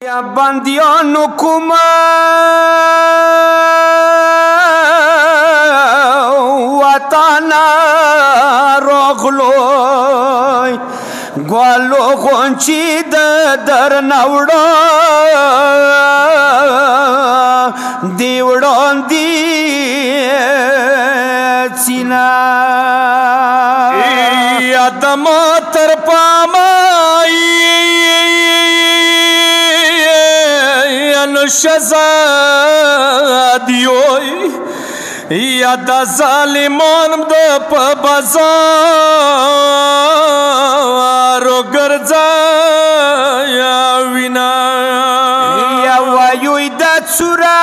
یا بندیانو کوم وطن راغلوی ګوالو غونچې د درنه وړه دې وړاندې څینه یادما تر پامه شزادیوی یا دا ظالمان دا پا بازارو گرزا یا وینا یا وایوی دا چورا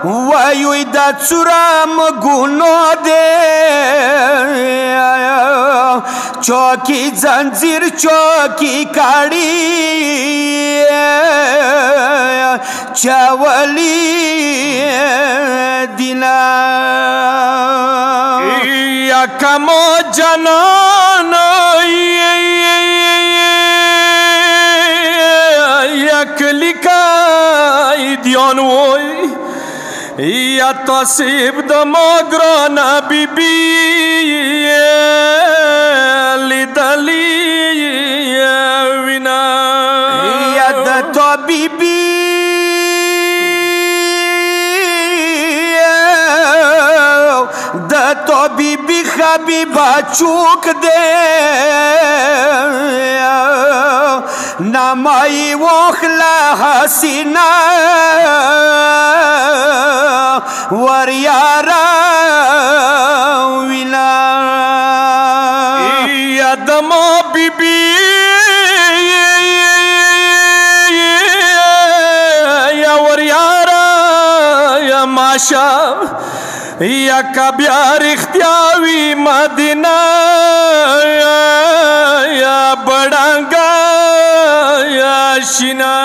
وایوی دا چورا مگونو دے چوکی زنجیر چوکی کاڑی چاولی دینا یا کمو جنان یا کلیکای دیانوی یا تصیب د مگرانا بی بی لیدلی وینا یا د تو بی بی د تو بی بی حبیبا چوک دے نامائی وخلا حسینہ وریارا وینا یادما بی بی یا وریارا یا ماشا یا کبیار اختیاوی مدینہ یا بڑانگا یا شینا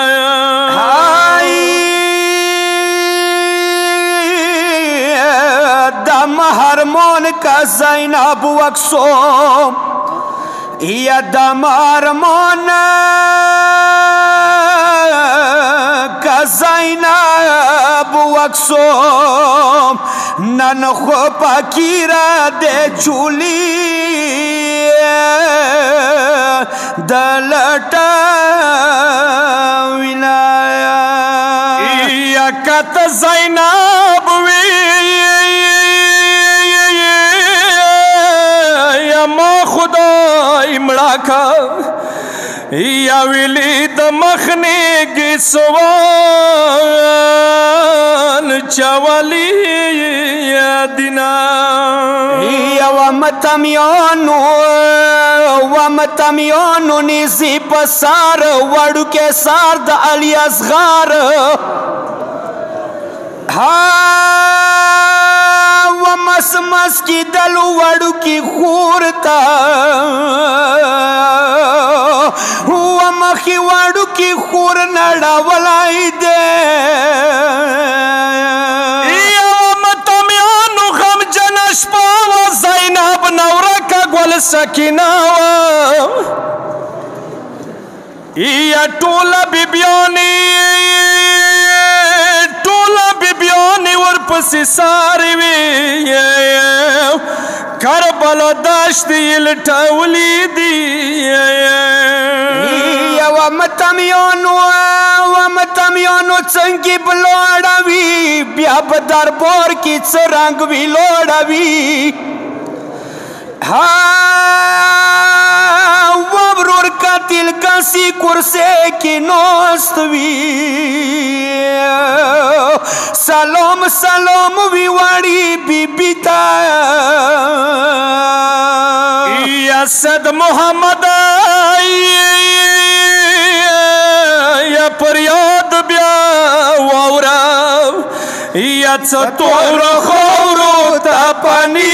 دم ہرمون کا زینب وکسوم یا دم ہرمون کا زینب وکسوم نن خو پاکیرا دے چولی دلٹا وینا یا کت زینب وی یا ما خدای مڑا کا یا ویلی د مخنی گی سوان چوالی دینا یا ومتمیانو نیزی پسار وڑو کے سار دا علی اصغار ومس مس کی دلو وڑو کی خورتا ومخی وڑو کی خور نڑا ولائی دے سکینہ یا ٹولا بیبیانی ورپسی ساری وی کربلا داشتی لٹاولی دی یا ومتمیانو چنگی بلوڑا وی بیا بدر بور کی چرنگ وی لوڑا وی وبرور قاتل کسی کرسے کی نوست وی سلام سلام وی واری بی بیتا یا صد محمد یا پریاد بیا وورا یا چطور خورو تا پانی